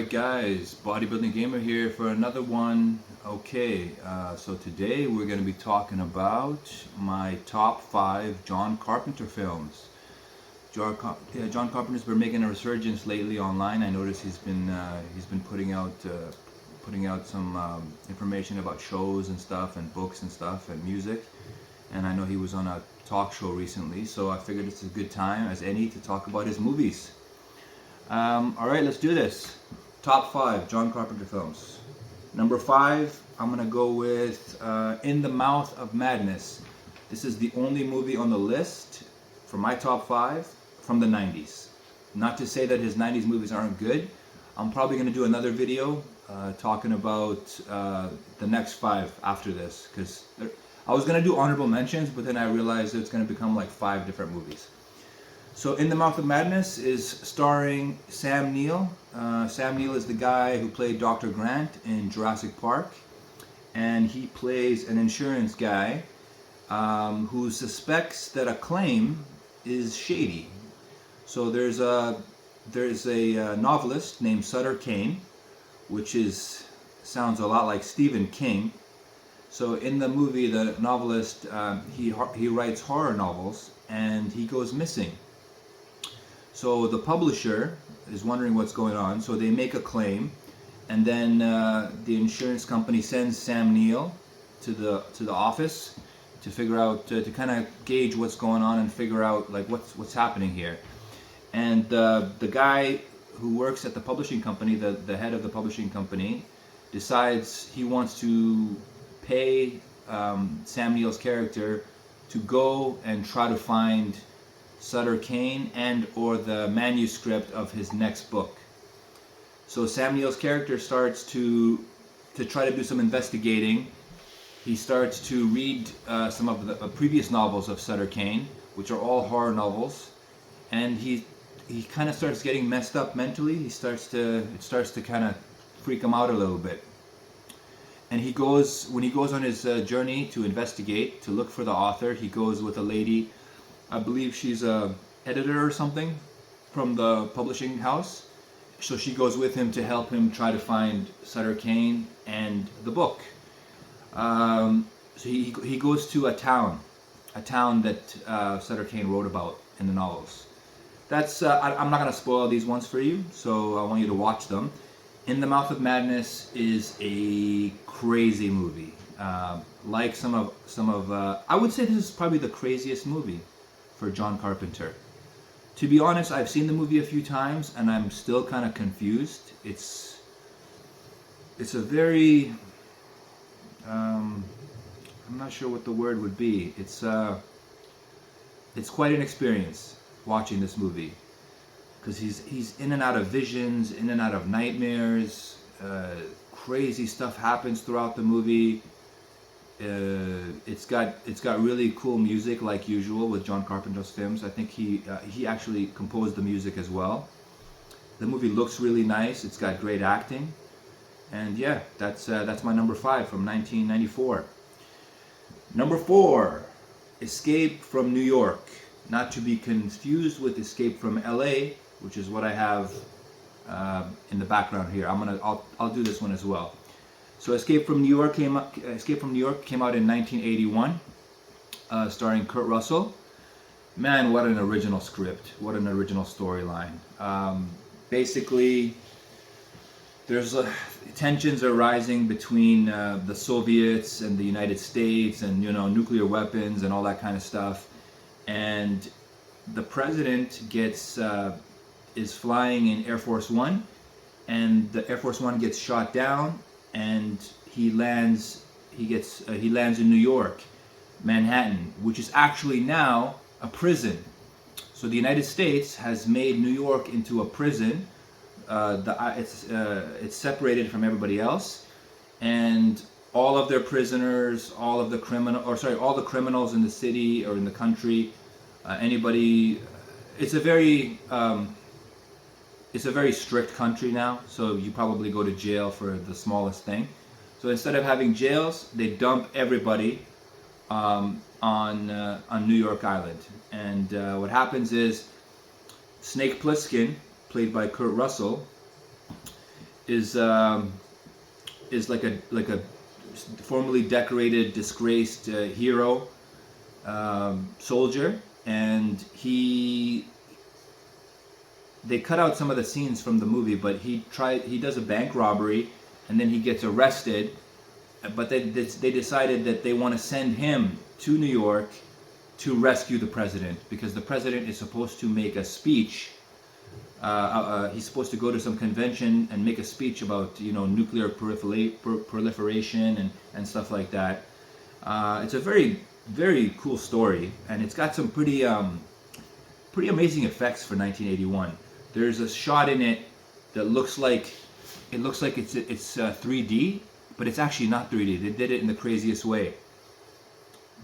Alright guys, Bodybuilding Gamer here for another one. Okay, so today we're going to be talking about my top 5 John Carpenter films. John Carpenter's been making a resurgence lately online. I noticed he's been putting out some information about shows and stuff, and books and stuff, and music. And I know he was on a talk show recently, so I figured it's a good time as any to talk about his movies. Alright, let's do this. Top 5 John Carpenter films. Number 5, I'm going to go with In the Mouth of Madness. This is the only movie on the list for my top 5 from the 90s. Not to say that his 90s movies aren't good. I'm probably going to do another video talking about the next 5 after this, because I was going to do honorable mentions, but then I realized it's going to become like 5 different movies. So In the Mouth of Madness is starring Sam Neill. Sam Neill is the guy who played Dr. Grant in Jurassic Park, and he plays an insurance guy who suspects that a claim is shady. So there's a novelist named Sutter Kane, which sounds a lot like Stephen King. So in the movie, the novelist he writes horror novels, and he goes missing. So the publisher is wondering what's going on, so they make a claim, and then the insurance company sends Sam Neill to the office to figure out to kind of gauge what's going on and figure out like what's happening here. And the guy who works at the publishing company, the head of the publishing company, decides he wants to pay Sam Neill's character to go and try to find Sutter Kane and or the manuscript of his next book. So Sam Neill's character starts to try to do some investigating. He starts to read some of the previous novels of Sutter Kane, which are all horror novels, and he kind of starts getting messed up mentally. It starts to kind of freak him out a little bit. And when he goes on his journey to investigate, to look for the author, he goes with a lady. I believe she's a editor or something from the publishing house. So she goes with him to help him try to find Sutter Kane and the book. So he goes to a town that Sutter Kane wrote about in the novels. I'm not going to spoil these ones for you, so I want you to watch them. In the Mouth of Madness is a crazy movie. Like some of I would say this is probably the craziest movie for John Carpenter. To be honest, I've seen the movie a few times and I'm still kind of confused. It's a very I'm not sure what the word would be. It's quite an experience watching this movie, because he's in and out of visions, in and out of nightmares. Crazy stuff happens throughout the movie. It's got really cool music, like usual with John Carpenter's films. I think he actually composed the music as well. The movie looks really nice. It's got great acting, and yeah, that's my number 5 from 1994. Number 4, Escape from New York, not to be confused with Escape from LA, which is what I have in the background here. I'll do this one as well. So Escape from New York came out in 1981, starring Kurt Russell. Man, what an original script! What an original storyline. Basically, tensions are rising between the Soviets and the United States, and nuclear weapons and all that kind of stuff. And the president is flying in Air Force One, and the Air Force One gets shot down, and he lands in New York, Manhattan, which is actually now a prison. So the United States has made New York into a prison. It's separated from everybody else, and all of their prisoners, all the criminals in the city or in the country, anybody. It's a very strict country now, so you probably go to jail for the smallest thing. So instead of having jails, they dump everybody on New York Island. And what happens is Snake Plissken, played by Kurt Russell, is like a formerly decorated, disgraced hero, soldier, and they cut out some of the scenes from the movie, but he does a bank robbery, and then he gets arrested. But they decided that they want to send him to New York to rescue the president, because the president is supposed to make a speech. He's supposed to go to some convention and make a speech about, you know, nuclear proliferation and stuff like that. It's a very, very cool story, and it's got some pretty amazing effects for 1981. There's a shot in it that looks like it's 3D, but it's actually not 3D. They did it in the craziest way.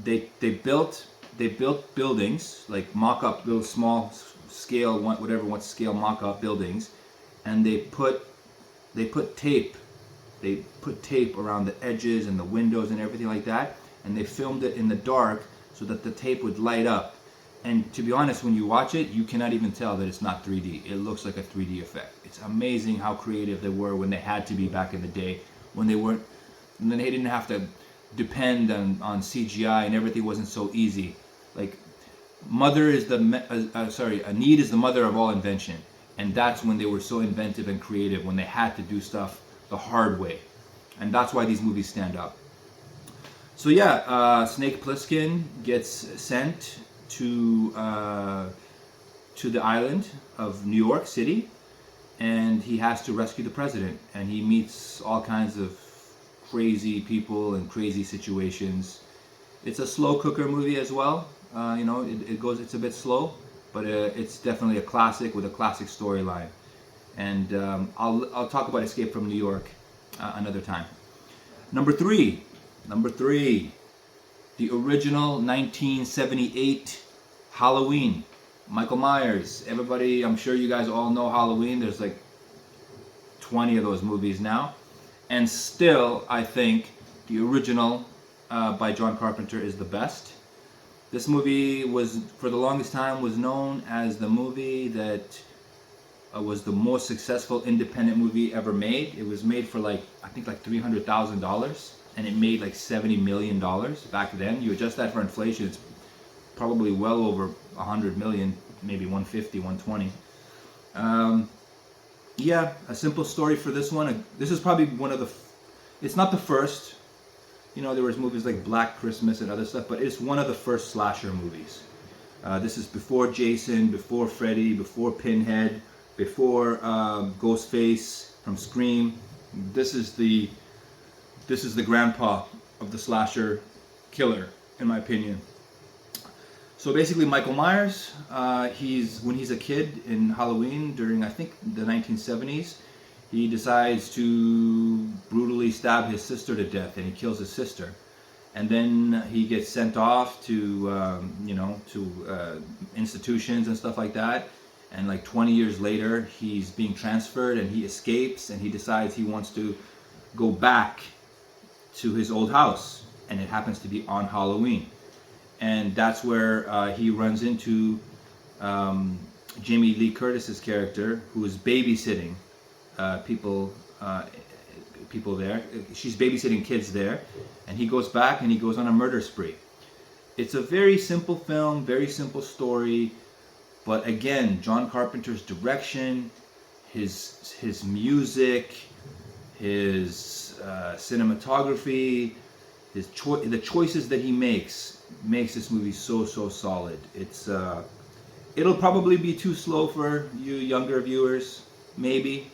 They built buildings, like mock-up, little small scale, what scale mock-up buildings, and they put tape around the edges and the windows and everything like that, and they filmed it in the dark so that the tape would light up. And to be honest, when you watch it, you cannot even tell that it's not 3D. It looks like a 3D effect. It's amazing how creative they were when they had to be back in the day, when they didn't have to depend on CGI, and everything wasn't so easy. Like, a need is the mother of all invention, and that's when they were so inventive and creative, when they had to do stuff the hard way, and that's why these movies stand up. So yeah, Snake Plissken gets sent to the island of New York City, and he has to rescue the president, and he meets all kinds of crazy people and crazy situations. It's a slow cooker movie as well. It's a bit slow, but it's definitely a classic with a classic storyline. And I'll talk about Escape from New York another time. Number three, the original 1978 Halloween. Michael Myers. Everybody, I'm sure you guys all know Halloween. There's like 20 of those movies now. And still, I think the original by John Carpenter is the best. This movie was, for the longest time, was known as the movie that was the most successful independent movie ever made. It was made for I think $300,000, and it made like $70 million back then. You adjust that for inflation, it's probably well over 100 million, maybe 150, 120. Yeah, a simple story for this one. This is probably one of the, it's not the first. You know, there was movies like Black Christmas and other stuff, but it's one of the first slasher movies. This is before Jason, before Freddy, before Pinhead, before Ghostface from Scream. This is the grandpa of the slasher killer, in my opinion. So basically, Michael Myers, when he's a kid in Halloween during, I think, the 1970s, he decides to brutally stab his sister to death, and he kills his sister. And then he gets sent off to institutions and stuff like that. And like 20 years later, he's being transferred, and he escapes, and he decides he wants to go back to his old house, and it happens to be on Halloween. And that's where he runs into Jamie Lee Curtis's character, who is babysitting people there. She's babysitting kids there, and he goes back and he goes on a murder spree. It's a very simple film, very simple story, but again, John Carpenter's direction, his music, his cinematography, the choices that he makes this movie so solid. It'll probably be too slow for you younger viewers, maybe,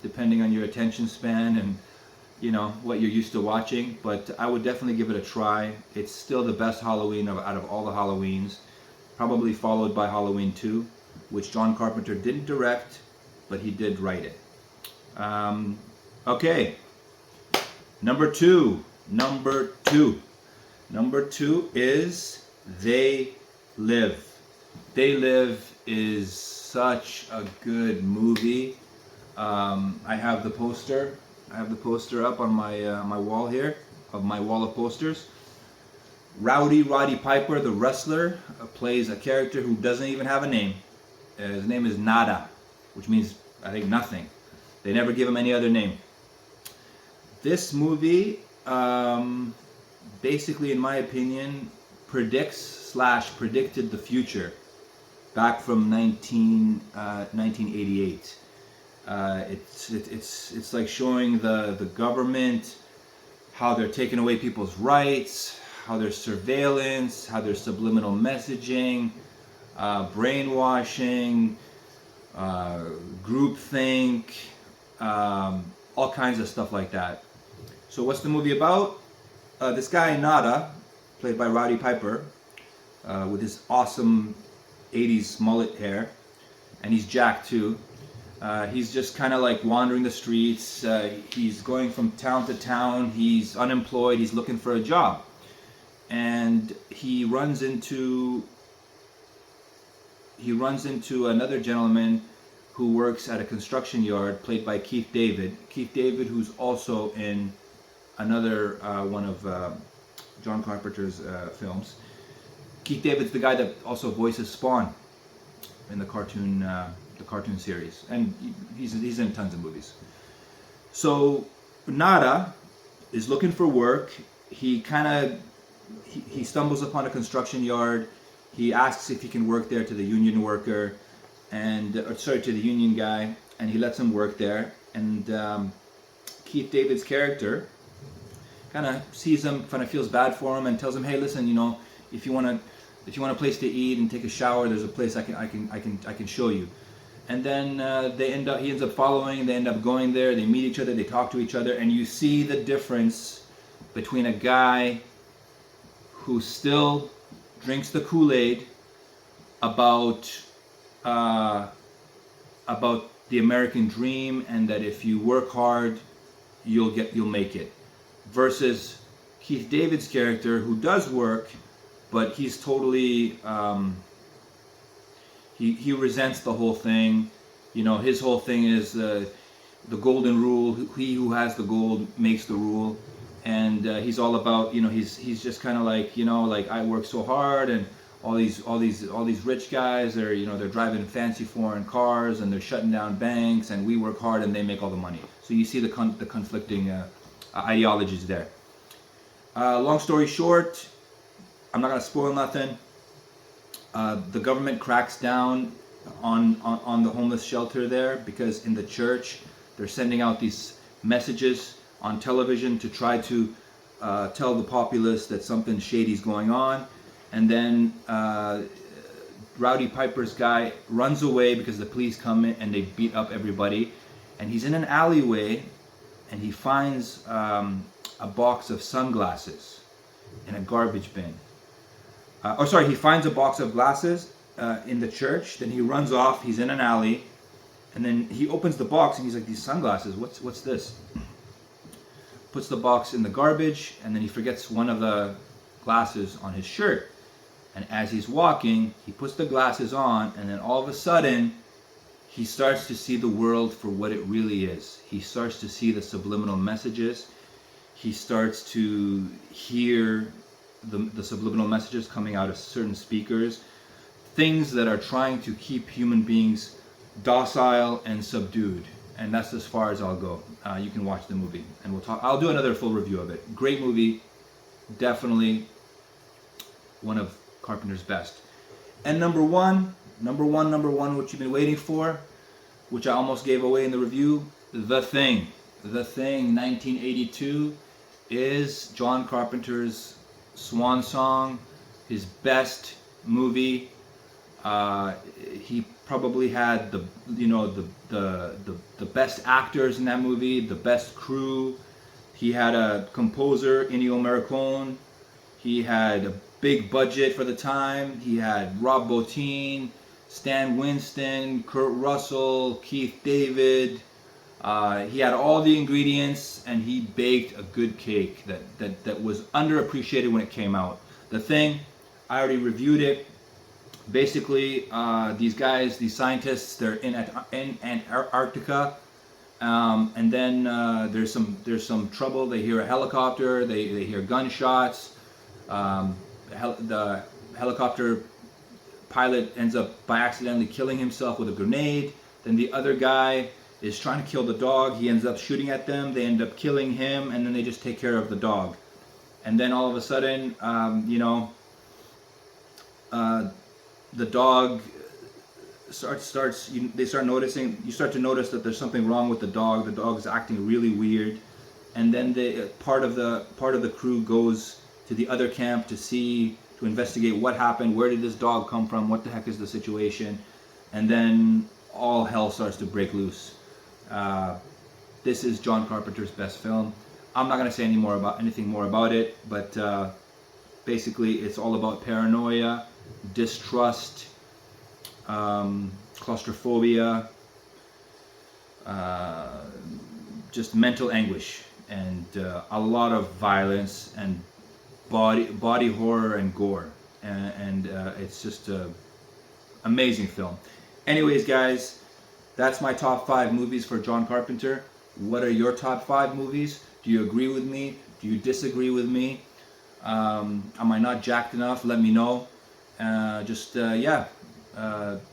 depending on your attention span and what you're used to watching, but I would definitely give it a try. It's still the best Halloween out of all the Halloweens, probably followed by Halloween 2, which John Carpenter didn't direct, but he did write it. Okay, number two is They Live. They Live is such a good movie. I have the poster up on my wall here, of my wall of posters. Roddy Piper, the wrestler, plays a character who doesn't even have a name. His name is Nada, which means, I think, nothing. They never give him any other name. This movie, basically, in my opinion, predicted the future back from 1988. It's like showing the government, how they're taking away people's rights, how there's surveillance, how there's subliminal messaging, brainwashing, groupthink, all kinds of stuff like that. So what's the movie about? This guy Nada, played by Roddy Piper, with his awesome 80s mullet hair, and he's jacked too. He's just kind of like wandering the streets. He's going from town to town. He's unemployed. He's looking for a job, and he runs into another gentleman who works at a construction yard, played by Keith David. Keith David, who's also in another one of John Carpenter's films. Keith David's the guy that also voices Spawn in the cartoon series, and he's in tons of movies. So Nada is looking for work. He stumbles upon a construction yard. He asks if he can work there to the union worker, to the union guy, and he lets him work there. And Keith David's character kind of sees him, kind of feels bad for him, and tells him, "Hey, listen, if you want a place to eat and take a shower, there's a place I can show you." And then he ends up following. They end up going there. They meet each other. They talk to each other, and you see the difference between a guy who still drinks the Kool-Aid about the American dream, and that if you work hard, you'll make it, versus Keith David's character, who does work, but he's totally he resents the whole thing. His whole thing is the golden rule. He who has the gold makes the rule, and he's all about he's just kind of like I work so hard, and all these rich guys are they're driving fancy foreign cars, and they're shutting down banks, and we work hard and they make all the money. So you see the conflicting ideologies there. Long story short, I'm not gonna spoil nothing. The government cracks down on the homeless shelter there, because in the church they're sending out these messages on television to try to tell the populace that something shady's going on. And then Rowdy Piper's guy runs away because the police come in and they beat up everybody. And he's in an alleyway, and he finds a box of sunglasses in a garbage bin. He finds a box of glasses in the church. Then he runs off. He's in an alley, and then he opens the box, and he's like, "These sunglasses, what's this?" Puts the box in the garbage, and then he forgets one of the glasses on his shirt. And as he's walking, he puts the glasses on, and then all of a sudden, he starts to see the world for what it really is. He starts to see the subliminal messages. He starts to hear the subliminal messages coming out of certain speakers, things that are trying to keep human beings docile and subdued. And that's as far as I'll go. You can watch the movie, and we'll talk. I'll do another full review of it. Great movie, definitely one of Carpenter's best. And number one, what you've been waiting for, which I almost gave away in the review, The Thing. The Thing, 1982, is John Carpenter's swan song, his best movie. He probably had the best actors in that movie, the best crew. He had a composer, Ennio Morricone. He had a big budget for the time. He had Rob Bottin, Stan Winston, Kurt Russell, Keith David. He had all the ingredients, and he baked a good cake that was underappreciated when it came out. The Thing, I already reviewed it. Basically, these guys, these scientists, they're in Antarctica, and then there's some trouble. They hear a helicopter. They hear gunshots. The helicopter pilot ends up by accidentally killing himself with a grenade. Then the other guy is trying to kill the dog. He ends up shooting at them. They end up killing him, and then they just take care of the dog. And then all of a sudden, the dog they start noticing. You start to notice that there's something wrong with the dog. The dog is acting really weird, and then part of the crew goes to the other camp to investigate what happened. Where did this dog come from? What the heck is the situation? And then all hell starts to break loose. This is John Carpenter's best film. I'm not going to say anything more about it, but basically it's all about paranoia, distrust, claustrophobia, just mental anguish, and a lot of violence and body horror and gore, and it's just an amazing film. Anyways, guys, that's my top 5 movies for John Carpenter. What are your top 5 movies? Do you agree with me? Do you disagree with me? Am I not jacked enough? Let me know.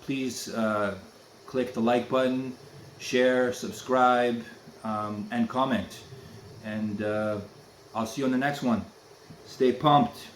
Please click the like button, share, subscribe, and comment. And I'll see you on the next one. Stay pumped.